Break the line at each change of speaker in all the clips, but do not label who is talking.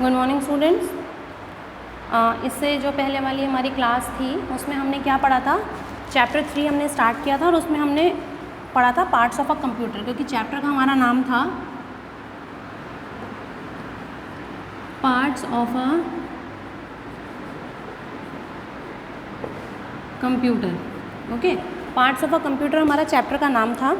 Good morning students. इससे जो पहले वाली हमारी क्लास थी उसमें हमने क्या पढ़ा था, चैप्टर 3 हमने स्टार्ट किया था और उसमें हमने पढ़ा था पार्ट्स ऑफ अ कंप्यूटर, क्योंकि चैप्टर का हमारा नाम था parts of a computer. Okay, parts of a computer हमारा चैप्टर का नाम था।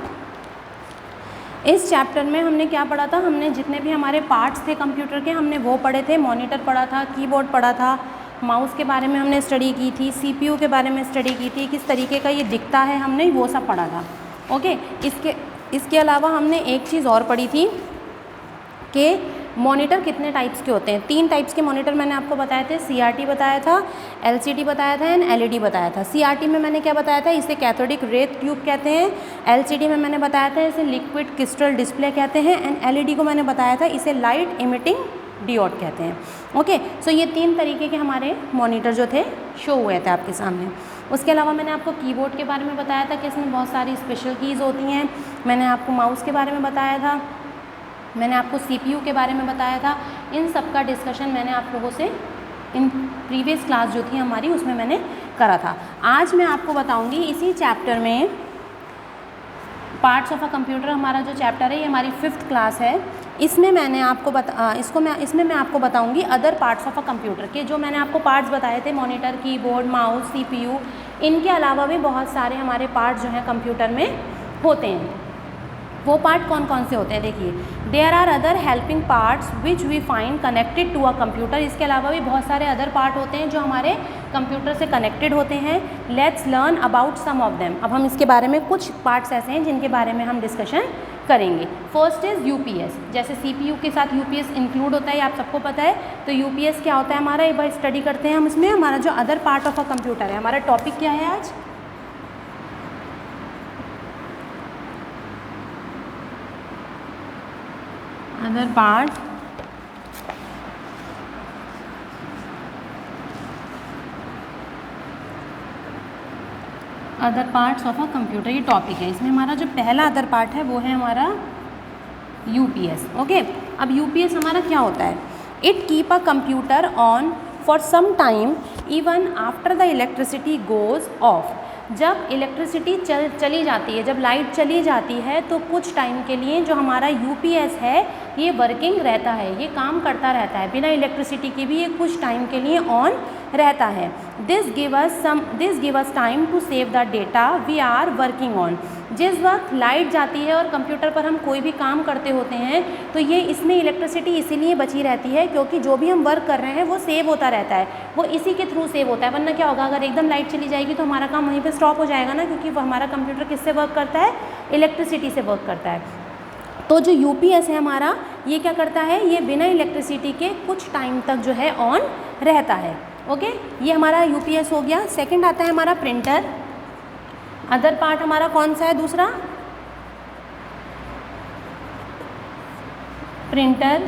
इस चैप्टर में हमने क्या पढ़ा था, हमने जितने भी हमारे पार्ट्स थे कंप्यूटर के हमने वो पढ़े थे। मॉनिटर पढ़ा था, कीबोर्ड पढ़ा था, माउस के बारे में हमने स्टडी की थी, सीपीयू के बारे में स्टडी की थी, किस तरीके का ये दिखता है हमने वो सब पढ़ा था। ओके, इसके अलावा हमने एक चीज़ और पढ़ी थी कि मॉनिटर कितने टाइप्स के होते हैं। 3 टाइप्स के मॉनिटर मैंने आपको बताए थे। सीआरटी बताया था, एलसीडी बताया था एंड एलईडी बताया था। सीआरटी में मैंने क्या बताया था, इसे कैथोडिक रे ट्यूब कहते हैं। एलसीडी में मैंने बताया था इसे लिक्विड क्रिस्टल डिस्प्ले कहते हैं एंड एलईडी को मैंने बताया था इसे लाइट इमिटिंग डियोड कहते हैं। ओके, सो ये 3 तरीके के हमारे मॉनिटर जो थे शो हुए थे आपके सामने। उसके अलावा मैंने आपको कीबोर्ड के बारे में बताया था कि इसमें बहुत सारी स्पेशल कीज़ होती हैं। मैंने आपको माउस के बारे में बताया था, मैंने आपको सीपीयू के बारे में बताया था। इन सब का डिस्कशन मैंने आप लोगों से इन प्रीवियस क्लास जो थी हमारी उसमें मैंने करा था। आज मैं आपको बताऊंगी इसी चैप्टर में पार्ट्स ऑफ अ कंप्यूटर हमारा जो चैप्टर है ये हमारी 5th क्लास है। इसमें मैंने आपको इसमें मैं आपको बताऊंगी other parts of a computer के जो मैंने आपको पार्ट्स बताए थे, मॉनिटर, कीबोर्ड, माउस, सीपीयू। इनके अलावा भी बहुत सारे हमारे पार्ट्स जो हैं कंप्यूटर में होते हैं। वो पार्ट कौन कौन से होते हैं देखिए, there are other helping parts which we find connected to a computer. इसके अलावा भी बहुत सारे अदर पार्ट होते हैं जो हमारे कंप्यूटर से कनेक्टेड होते हैं। Let's learn about some of them. अब हम इसके बारे में कुछ पार्ट्स ऐसे हैं जिनके बारे में हम डिस्कशन करेंगे। First is UPS. जैसे सीपीयू के साथ यूपीएस इंक्लूड होता है, आप सबको पता है। तो यूपीएस क्या होता है हमारा, एक बार स्टडी करते हैं हम इसमें। हमारा जो other part of a computer है, हमारा टॉपिक क्या है आज, other part other parts of a computer, ये टॉपिक है। इसमें हमारा जो पहला अदर पार्ट है वो है हमारा यूपीएस। ओके, अब यूपीएस हमारा क्या होता है, it keep a computer on for some time even after the electricity goes off. जब इलेक्ट्रिसिटी चली जाती है, जब लाइट चली जाती है तो कुछ टाइम के लिए जो हमारा यूपीएस है ये वर्किंग रहता है, ये काम करता रहता है। बिना इलेक्ट्रिसिटी के भी ये कुछ टाइम के लिए ऑन रहता है। This give us time to save the data we are working on. जिस वक्त लाइट जाती है और कंप्यूटर पर हम कोई भी काम करते होते हैं तो ये इसमें इलेक्ट्रिसिटी इसीलिए बची रहती है क्योंकि जो भी हम वर्क कर रहे हैं वो सेव होता रहता है, वो इसी के थ्रू सेव होता है। वरना क्या होगा, अगर एकदम लाइट चली जाएगी तो हमारा काम वहीं पे स्टॉप हो जाएगा ना, क्योंकि वो हमारा कंप्यूटर किससे वर्क करता है, इलेक्ट्रिसिटी से वर्क करता है। तो जो यूपीएस है हमारा ये क्या करता है, ये बिना इलेक्ट्रिसिटी के कुछ टाइम तक जो है ऑन रहता है। ओके, ये हमारा यूपीएस हो गया। सेकंड आता है हमारा प्रिंटर। अदर पार्ट हमारा कौन सा है दूसरा, प्रिंटर।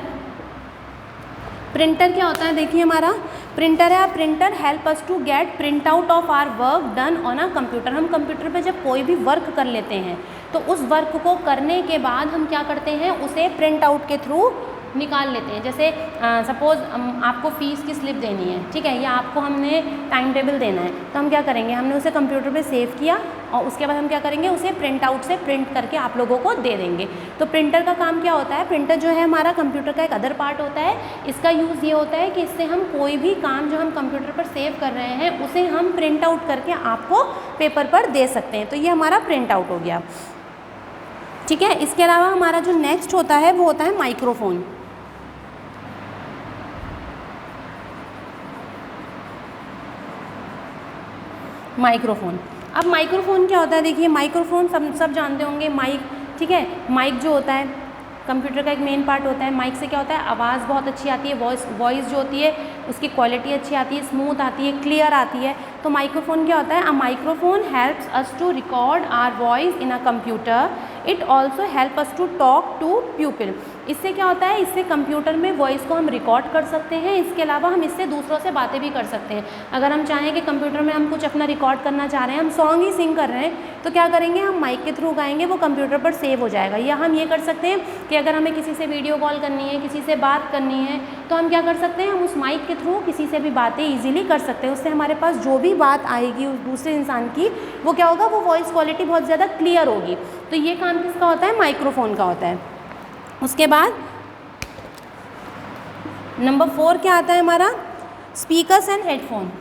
प्रिंटर क्या होता है देखिए, हमारा प्रिंटर है, printer help us to get print out of our work done on a computer. हम कंप्यूटर पे जब कोई भी वर्क कर लेते हैं तो उस वर्क को करने के बाद हम क्या करते हैं, उसे प्रिंट आउट के थ्रू निकाल लेते हैं। जैसे सपोज़ आपको फ़ीस की स्लिप देनी है, ठीक है, या आपको हमने टाइम टेबल देना है, तो हम क्या करेंगे, हमने उसे कंप्यूटर पे सेव किया और उसके बाद हम क्या करेंगे, उसे प्रिंट आउट से प्रिंट करके आप लोगों को दे देंगे। तो प्रिंटर का काम क्या होता है, प्रिंटर जो है हमारा कंप्यूटर का एक अदर पार्ट होता है। इसका यूज़ ये होता है कि इससे हम कोई भी काम जो हम कंप्यूटर पर सेव कर रहे हैं उसे हम प्रिंट आउट करके आपको पेपर पर दे सकते हैं। तो ये हमारा प्रिंट आउट हो गया, ठीक है। इसके अलावा हमारा जो नेक्स्ट होता है वो होता है माइक्रोफोन। माइक्रोफोन, अब माइक्रोफोन क्या होता है देखिए, माइक्रोफोन सब जानते होंगे, माइक, ठीक है। माइक जो होता है कंप्यूटर का एक मेन पार्ट होता है। माइक से क्या होता है, आवाज़ बहुत अच्छी आती है, वॉइस जो होती है उसकी क्वालिटी अच्छी आती है, स्मूथ आती है, क्लियर आती है। तो माइक्रोफोन क्या होता है, a microphone helps us to record our voice in a computer. It also help us to talk to people. इससे क्या होता है, इससे कंप्यूटर में वॉइस को हम रिकॉर्ड कर सकते हैं। इसके अलावा हम इससे दूसरों से बातें भी कर सकते हैं। अगर हम चाहें कि कंप्यूटर में हम कुछ अपना रिकॉर्ड करना चाह रहे हैं, हम सॉन्ग ही सिंग कर रहे हैं, तो क्या करेंगे, हम माइक के थ्रू गाएंगे, वो कंप्यूटर पर सेव हो जाएगा। या हम ये कर सकते हैं कि अगर हमें किसी से वीडियो कॉल करनी है, किसी से बात करनी है, तो हम क्या कर सकते हैं, हम उस माइक के थ्रू किसी से भी बातें ईजिली कर सकते हैं। उससे हमारे पास जो भी बात आएगी उस दूसरे इंसान की, वो क्या होगा, वो वॉइस क्वालिटी बहुत ज़्यादा क्लियर होगी। तो ये काम किसका होता है, माइक्रोफोन का होता है। उसके बाद नंबर 4 क्या आता है हमारा, speakers and headphone.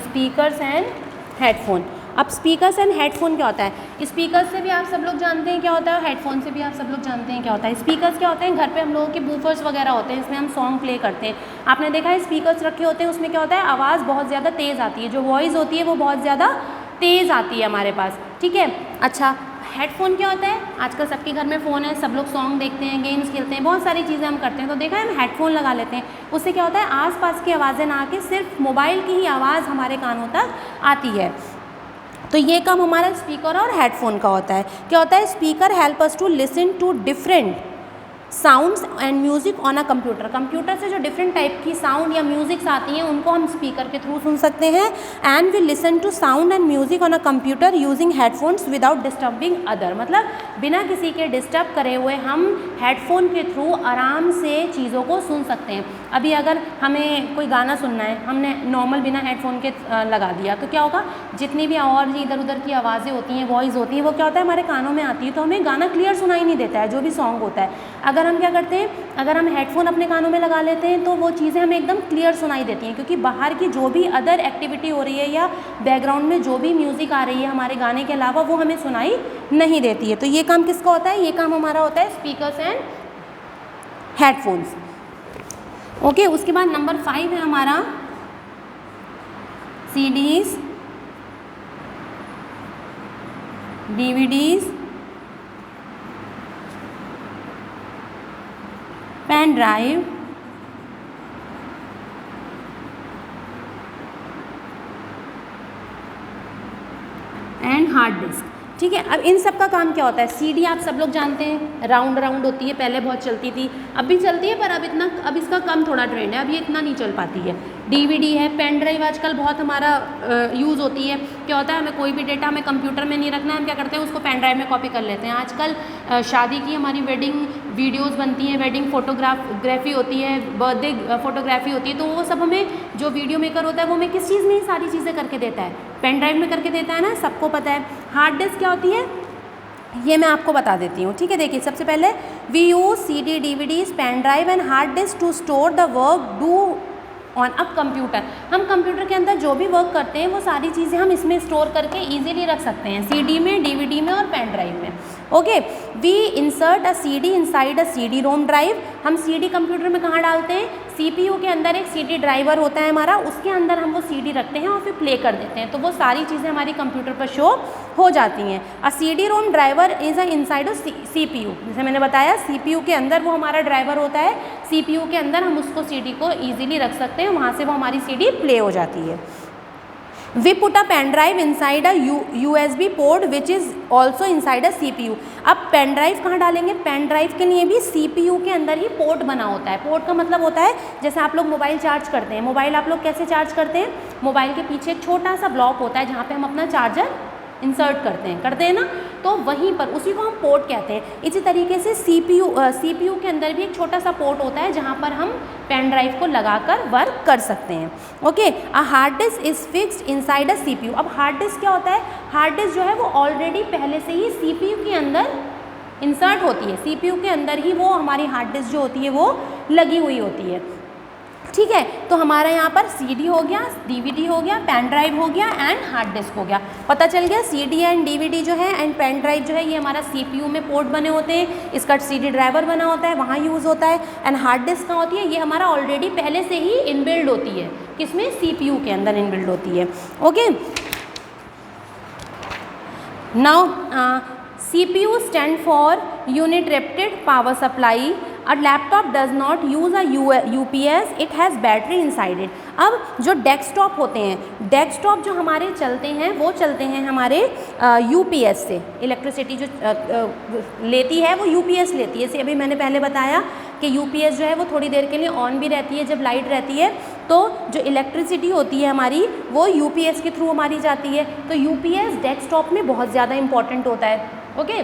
Speakers and headphone. अब स्पीकर्स एंड हेडफोन क्या होता है, स्पीकर्स से भी आप सब लोग जानते हैं क्या होता है, हेडफोन से भी आप सब लोग जानते हैं क्या होता है। स्पीकर्स क्या होते हैं, घर पे हम लोगों के बूफर्स वगैरह होते हैं, इसमें हम सॉन्ग प्ले करते हैं। आपने देखा है स्पीकर्स रखे होते हैं, उसमें क्या होता है, आवाज़ बहुत ज़्यादा तेज़ आती है, जो वॉइस होती है वो बहुत ज़्यादा तेज़ आती है हमारे पास, ठीक है। अच्छा, हेडफोन क्या होता है, आजकल सबके घर में फ़ोन है, सब लोग सॉन्ग देखते हैं, गेम्स खेलते हैं, बहुत सारी चीज़ें हम करते हैं, तो देखा है हम हेडफोन लगा लेते हैं। उससे क्या होता है, आसपास की आवाज़ें ना आके सिर्फ मोबाइल की ही आवाज़ हमारे कानों तक आती है। तो ये काम हमारा स्पीकर और हेडफोन का होता है। क्या होता है, speaker help us to listen to different sounds and music on a computer. Computer से जो डिफरेंट टाइप की साउंड या म्यूज़िक्स आती हैं, उनको हम स्पीकर के थ्रू सुन सकते हैं। And we listen to sound and music on a computer using headphones without disturbing other. मतलब बिना किसी के डिस्टर्ब करे हुए हम हेडफोन के थ्रू आराम से चीज़ों को सुन सकते हैं। अभी अगर हमें कोई गाना सुनना है, हमने नॉर्मल बिना हेडफोन के लगा दिया, तो क्या होगा, जितनी भी और इधर उधर की आवाज़ें होती हैं, वॉइस होती है, वो क्या होता है, हमारे कानों में आती है, तो हमें गाना क्लियर सुनाई नहीं देता है, जो भी सॉन्ग होता है। अगर हम क्या करते हैं, अगर हम हेडफोन अपने कानों में लगा लेते हैं, तो वो चीज़ें हमें एकदम क्लियर सुनाई देती हैं, क्योंकि बाहर की जो भी अदर एक्टिविटी हो रही है या बैकग्राउंड में जो भी म्यूज़िक आ रही है हमारे गाने के अलावा, वो हमें सुनाई नहीं देती है। तो ये काम किसका होता है, ये काम हमारा होता है स्पीकर्स एंड हेडफोन्स। ओके, उसके बाद नंबर 5 है हमारा CDs, DVDs, pen drive, and hard disk. ठीक है, अब इन सब का काम क्या होता है। सीडी आप सब लोग जानते हैं, राउंड राउंड होती है, पहले बहुत चलती थी, अब भी चलती है, पर अब इसका कम थोड़ा ट्रेंड है, अब ये इतना नहीं चल पाती है। डीवीडी है, पेन ड्राइव आजकल बहुत हमारा यूज़ होती है। क्या होता है, हमें कोई भी डेटा हमें कंप्यूटर में नहीं रखना है, हम क्या करते हैं, उसको पेन ड्राइव में कॉपी कर लेते हैं। आजकल शादी की हमारी वेडिंग वीडियोज़ बनती हैं, वेडिंग फोटोग्राफी होती है, बर्थडे फोटोग्राफी होती है, तो वो सब हमें जो वीडियो मेकर होता है वो हमें किस चीज़ में सारी चीज़ें करके देता है, पेन ड्राइव में करके देता है ना, सबको पता है। हार्ड डिस्क क्या होती है, ये मैं आपको बता देती हूँ। ठीक है, देखिए सबसे पहले we use CD, DVDs, pen drive and hard disk to store the work do on a computer. हम कंप्यूटर के अंदर जो भी वर्क करते हैं वो सारी चीज़ें हम इसमें स्टोर करके इजीली रख सकते हैं, CD में, DVD में और पेन ड्राइव में। Okay, we insert a CD inside a CD-ROM drive. हम CD कंप्यूटर में कहाँ डालते हैं, CPU के अंदर एक CD ड्राइवर होता है हमारा, उसके अंदर हम वो CD रखते हैं और फिर प्ले कर देते हैं, तो वो सारी चीज़ें हमारी कंप्यूटर पर शो हो जाती हैं। अ CD-ROM driver is a inside of CPU। जैसे मैंने बताया, CPU के अंदर वो हमारा ड्राइवर होता है, CPU के अंदर हम उसको CD को ईजिली रख सकते हैं, वहाँ से वो हमारी CD प्ले हो जाती है। We put a pen drive inside a USB port which is also inside a CPU। अब पेन ड्राइव कहाँ डालेंगे, पेन ड्राइव के लिए भी CPU के अंदर ही पोर्ट बना होता है। पोर्ट का मतलब होता है, जैसे आप लोग मोबाइल चार्ज करते हैं, मोबाइल आप लोग कैसे चार्ज करते हैं, मोबाइल के पीछे एक छोटा सा ब्लॉक होता है जहाँ पे हम अपना चार्जर इंसर्ट करते हैं ना, तो वहीं पर उसी को हम पोर्ट कहते हैं। इसी तरीके से CPU के अंदर भी एक छोटा सा पोर्ट होता है जहाँ पर हम पेन ड्राइव को लगाकर वर्क कर सकते हैं। Okay, a hard disk is fixed inside a CPU। अब हार्ड डिस्क क्या होता है, हार्ड डिस्क जो है वो ऑलरेडी पहले से ही CPU के अंदर इंसर्ट होती है, CPU के अंदर ही वो हमारी हार्ड डिस्क जो होती है वो लगी हुई होती है। ठीक है, तो हमारा यहाँ पर CD हो गया, DVD हो गया, पेन ड्राइव हो गया एंड हार्ड डिस्क हो गया। पता चल गया, CD एंड DVD जो है एंड पेन ड्राइव जो है ये हमारा CPU में पोर्ट बने होते हैं, इसका CD ड्राइवर बना होता है, वहाँ यूज़ होता है। एंड हार्ड डिस्क कहाँ होती है, ये हमारा ऑलरेडी पहले से ही इनबिल्ड होती है, किसमें, CPU के अंदर इनबिल्ड होती है। Okay, now CPU stand for unit reputed power supply. A laptop does not use a UPS, it has battery inside it. अब जो डेस्कटॉप होते हैं, डेस्कटॉप जो हमारे चलते हैं वो चलते हैं हमारे UPS से। इलेक्ट्रिसिटी जो लेती है वो UPS लेती है। जैसे अभी मैंने पहले बताया कि UPS जो है वो थोड़ी देर के लिए ऑन भी रहती है जब लाइट रहती है, तो जो इलेक्ट्रिसिटी होती है हमारी वो UPS के थ्रू हमारी जाती है। तो UPS डेस्कटॉप में बहुत ज़्यादा इंपॉर्टेंट होता है। ओके,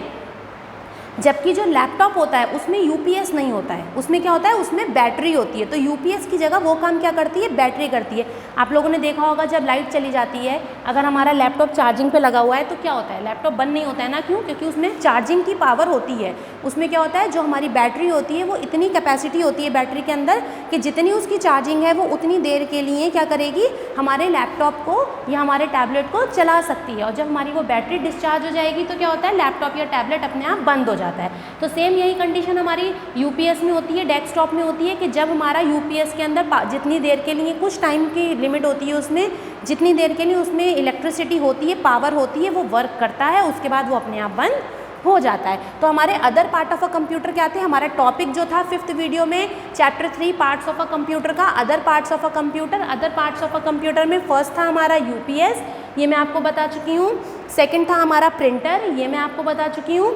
जबकि जो लैपटॉप होता है उसमें UPS नहीं होता है, उसमें क्या होता है, उसमें बैटरी होती है। तो UPS की जगह वो काम क्या करती है, बैटरी करती है। आप लोगों ने देखा होगा जब लाइट चली जाती है, अगर हमारा लैपटॉप चार्जिंग पे लगा हुआ है तो क्या होता है, लैपटॉप बंद नहीं होता है ना। क्यों? क्योंकि उसमें चार्जिंग की पावर होती है। उसमें क्या होता है, जो हमारी बैटरी होती है वो इतनी कैपेसिटी होती है बैटरी के अंदर कि जितनी उसकी चार्जिंग है वो उतनी देर के लिए क्या करेगी, हमारे लैपटॉप को या हमारे टैबलेट को चला सकती है। और जब हमारी वो बैटरी डिस्चार्ज हो जाएगी तो क्या होता है, लैपटॉप या टैबलेट अपने आप बंद हो जाता है। तो सेम यही कंडीशन हमारी UPS में होती है, डेस्कटॉप में होती है कि जब हमारा UPS के अंदर जितनी देर के लिए, कुछ टाइम की लिमिट होती है उसमें, जितनी देर के लिए उसमें इलेक्ट्रिसिटी होती है, पावर होती है, वो वर्क करता है, उसके बाद वो अपने आप बंद हो जाता है। तो हमारे other part of a computer क्या थे, हमारा टॉपिक जो था 5th वीडियो में chapter 3 parts of a computer का, other parts of a computer. Other parts of a computer में फर्स्ट था हमारा UPS, ये मैं आपको बता चुकी हूँ। सेकंड था हमारा प्रिंटर, ये मैं आपको बता चुकी हूँ।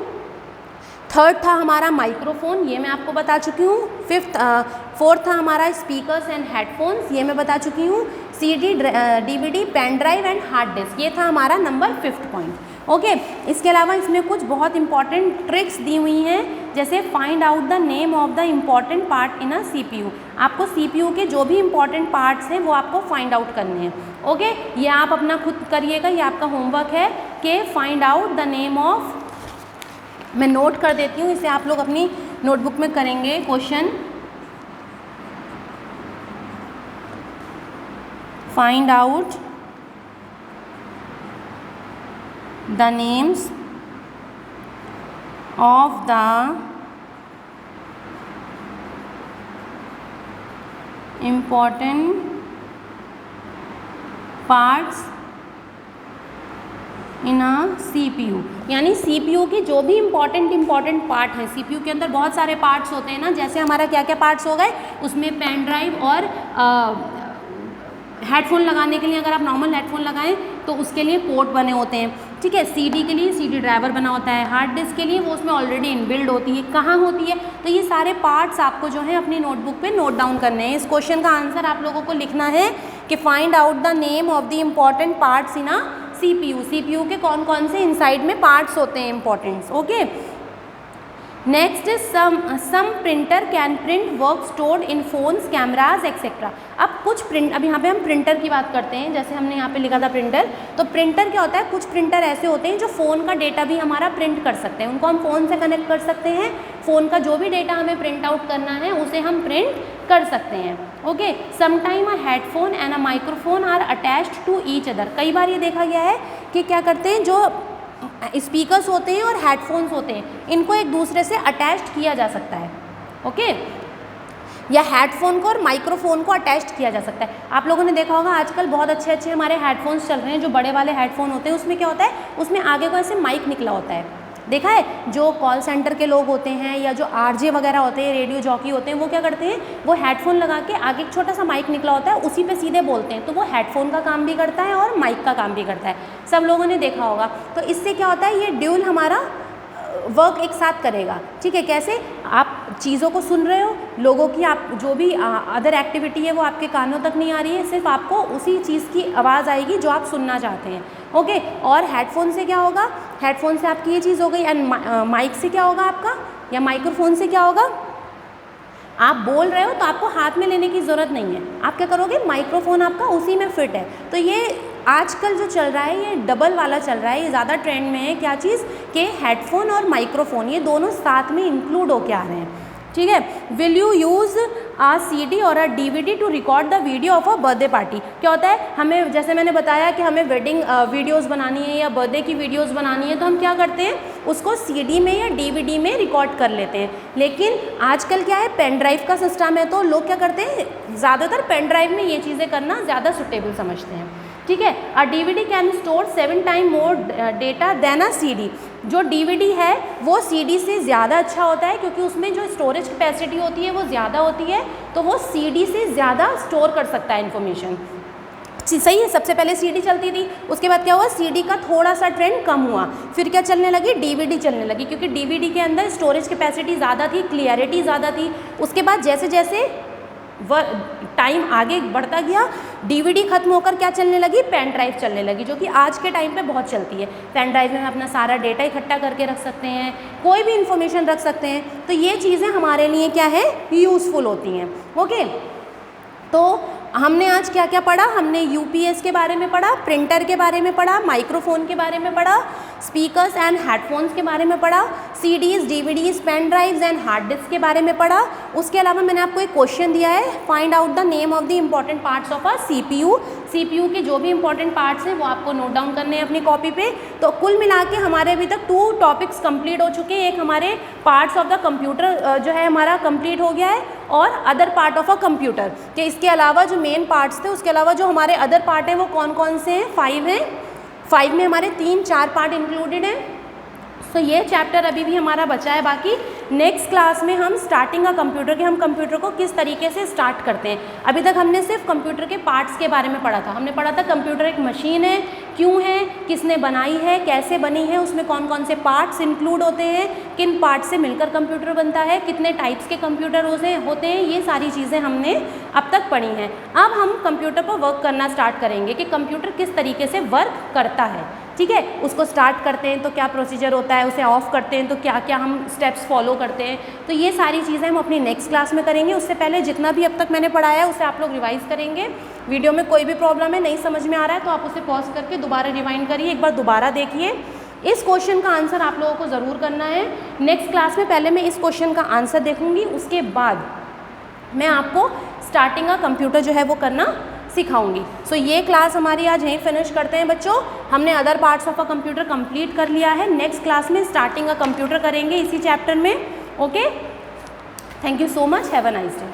थर्ड था हमारा माइक्रोफोन, ये मैं आपको बता चुकी हूँ। फोर्थ था हमारा स्पीकर्स एंड हेडफोन्स, ये मैं बता चुकी हूँ। CD, DVD, pen drive and hard disk, ये था हमारा नंबर 5th पॉइंट। ओके, इसके अलावा इसमें कुछ बहुत इंपॉर्टेंट ट्रिक्स दी हुई हैं, जैसे find out the name of the important part in a CPU। आपको CPU के जो भी इंपॉर्टेंट पार्ट्स हैं वो आपको फाइंड आउट करने हैं। ओके, ये आप अपना खुद करिएगा, ये आपका होमवर्क है कि find out the name of, मैं नोट कर देती हूँ, इसे आप लोग अपनी नोटबुक में करेंगे। Question, find out the names of the important parts in a CPU। यानी CPU के जो भी इम्पॉर्टेंट पार्ट हैं, CPU के अंदर बहुत सारे पार्ट्स होते हैं ना, जैसे हमारा क्या क्या पार्ट्स हो गए, उसमें पेन ड्राइव और हेडफोन लगाने के लिए अगर आप नॉर्मल हेडफोन लगाएं तो उसके लिए पोर्ट बने होते हैं, ठीक है। CD के लिए CD ड्राइवर बना होता है, हार्ड डिस्क के लिए वो उसमें ऑलरेडी इनबिल्ड होती है। कहाँ होती है, तो ये सारे पार्ट्स आपको जो है अपनी नोटबुक पे नोट डाउन करने हैं। इस क्वेश्चन का आंसर आप लोगों को लिखना है कि find out the name of the important parts in a CPU के कौन कौन से इनसाइड में पार्ट्स होते हैं importants. Okay, next is some printer can print work stored in phones, cameras etcetera. अब कुछ प्रिंट, अब यहाँ पे हम प्रिंटर की बात करते हैं, जैसे हमने यहाँ पे लिखा था प्रिंटर। तो प्रिंटर क्या होता है, कुछ प्रिंटर ऐसे होते हैं जो फ़ोन का डेटा भी हमारा प्रिंट कर सकते हैं, उनको हम फ़ोन से कनेक्ट कर सकते हैं। फ़ोन का जो भी डेटा हमें प्रिंट आउट करना है उसे हम प्रिंट कर सकते हैं। Okay, sometime a headphone and a microphone are attached to each other. कई बार ये देखा गया है कि क्या करते हैं, जो स्पीकर्स होते हैं और हेडफोन्स होते हैं इनको एक दूसरे से अटैच्ड किया जा सकता है। ओके, या हेडफोन को और माइक्रोफोन को अटैच्ड किया जा सकता है। आप लोगों ने देखा होगा आजकल बहुत अच्छे हमारे हेडफोन्स चल रहे हैं, जो बड़े वाले हेडफोन होते हैं उसमें क्या होता है, उसमें आगे को ऐसे माइक निकला होता है। देखा है, जो कॉल सेंटर के लोग होते हैं या जो RJ वगैरह होते हैं, रेडियो जॉकी होते हैं, वो क्या करते हैं, वो हेडफोन लगा के आगे एक छोटा सा माइक निकला होता है, उसी पे सीधे बोलते हैं। तो वो हेडफोन का काम भी करता है और माइक का काम भी करता है, सब लोगों ने देखा होगा। तो इससे क्या होता है, ये ड्यूल हमारा वर्क एक साथ करेगा। ठीक है, कैसे, आप चीज़ों को सुन रहे हो, लोगों की आप जो भी अदर एक्टिविटी है वो आपके कानों तक नहीं आ रही है, सिर्फ आपको उसी चीज़ की आवाज़ आएगी जो आप सुनना चाहते हैं। ओके, और हेडफोन से क्या होगा, हेडफोन से आपकी ये चीज़ हो गई, एंड माइक से क्या होगा आपका, या माइक्रोफोन से क्या होगा, आप बोल रहे हो तो आपको हाथ में लेने की ज़रूरत नहीं है, आप क्या करोगे, माइक्रोफोन आपका उसी में फिट है। तो ये आजकल जो चल रहा है ये डबल वाला चल रहा है, ये ज़्यादा ट्रेंड में है। क्या चीज़, कि हेडफोन और माइक्रोफोन ये दोनों साथ में इंक्लूड होके आ रहे हैं। ठीक है, will you use a CD और a DVD to record the video of a birthday party. क्या होता है, हमें जैसे मैंने बताया कि हमें वेडिंग वीडियोस बनानी है या बर्थडे की वीडियोस बनानी है, तो हम क्या करते हैं, उसको CD में या DVD में रिकॉर्ड कर लेते हैं। लेकिन आजकल क्या है, पेन ड्राइव का सिस्टम है, तो लोग क्या करते हैं, ज़्यादातर पेन ड्राइव में ये चीज़ें करना ज़्यादा सुटेबल समझते हैं। ठीक है, a DVD can store 7 time more data than a CD। जो DVD है वो CD से ज़्यादा अच्छा होता है, क्योंकि उसमें जो स्टोरेज कैपेसिटी होती है वो ज़्यादा होती है, तो वो CD से ज़्यादा स्टोर कर सकता है इन्फॉर्मेशन। सही है, सबसे पहले CD चलती थी, उसके बाद क्या हुआ, CD का थोड़ा सा ट्रेंड कम हुआ, फिर क्या चलने लगी, DVD चलने लगी, क्योंकि DVD के अंदर स्टोरेज कैपेसिटी ज़्यादा थी, क्लियरिटी ज़्यादा थी। उसके बाद जैसे जैसे टाइम आगे बढ़ता गया, DVD खत्म होकर क्या चलने लगी, पेन ड्राइव चलने लगी, जो कि आज के टाइम पे बहुत चलती है। पेन ड्राइव में हम अपना सारा डेटा इकट्ठा करके रख सकते हैं, कोई भी इंफॉर्मेशन रख सकते हैं, तो ये चीज़ें हमारे लिए क्या है, यूज़फुल होती हैं। ओके, तो हमने आज क्या क्या पढ़ा, हमने UPS के बारे में पढ़ा, प्रिंटर के बारे में पढ़ा, माइक्रोफोन के बारे में पढ़ा, स्पीकर्स एंड हेडफोन्स के बारे में पढ़ा, CDs, DVDs, pen drives and hard disk के बारे में पढ़ा। उसके अलावा मैंने आपको एक क्वेश्चन दिया है, find out the name of the important parts of a CPU। CPU के जो भी इंपॉर्टेंट पार्ट्स हैं वो आपको नोट डाउन करने हैं अपनी कॉपी पे। तो कुल मिला के हमारे अभी तक 2 टॉपिक्स कंप्लीट हो चुके हैं। एक हमारे पार्ट्स ऑफ द कंप्यूटर जो है हमारा कंप्लीट हो गया है, और other part of a computer के इसके अलावा जो मेन पार्ट्स थे उसके अलावा जो हमारे अदर पार्ट हैं वो कौन कौन से हैं, 5 हैं। 5 में हमारे 3-4 पार्ट इंक्लूडेड हैं। तो ये चैप्टर अभी भी हमारा बचा है बाकी। नेक्स्ट क्लास में हम स्टार्टिंग अ कंप्यूटर के, हम कंप्यूटर को किस तरीके से स्टार्ट करते हैं। अभी तक हमने सिर्फ कंप्यूटर के पार्ट्स के बारे में पढ़ा था। हमने पढ़ा था कंप्यूटर एक मशीन है, क्यों है, किसने बनाई है, कैसे बनी है, उसमें कौन कौन से पार्ट्स इंक्लूड होते हैं, किन पार्ट से मिलकर कंप्यूटर बनता है, कितने टाइप्स के कंप्यूटर होते हैं, ये सारी चीज़ें हमने अब तक पढ़ी हैं। अब हम कंप्यूटर पर वर्क करना स्टार्ट करेंगे कि कंप्यूटर किस तरीके से वर्क करता है। ठीक है, उसको स्टार्ट करते हैं तो क्या प्रोसीजर होता है, उसे ऑफ करते हैं तो क्या क्या हम स्टेप्स फॉलो करते हैं, तो ये सारी चीज़ें हम अपनी नेक्स्ट क्लास में करेंगे। उससे पहले जितना भी अब तक मैंने पढ़ाया है उसे आप लोग रिवाइज़ करेंगे। वीडियो में कोई भी प्रॉब्लम है, नहीं समझ में आ रहा है, तो आप उसे पॉज करके दोबारा रिवाइंड करिए, एक बार दोबारा देखिए। इस क्वेश्चन का आंसर आप लोगों को ज़रूर करना है। नेक्स्ट क्लास में पहले मैं इस क्वेश्चन का आंसर देखूँगी, उसके बाद मैं आपको स्टार्टिंग का कंप्यूटर जो है वो करना सिखाऊंगी। सो ये क्लास हमारी आज यहीं फिनिश करते हैं बच्चों। हमने other parts of a computer complete कर लिया है। नेक्स्ट क्लास में स्टार्टिंग अ कंप्यूटर करेंगे इसी चैप्टर में। Okay, thank you so much, have a nice day.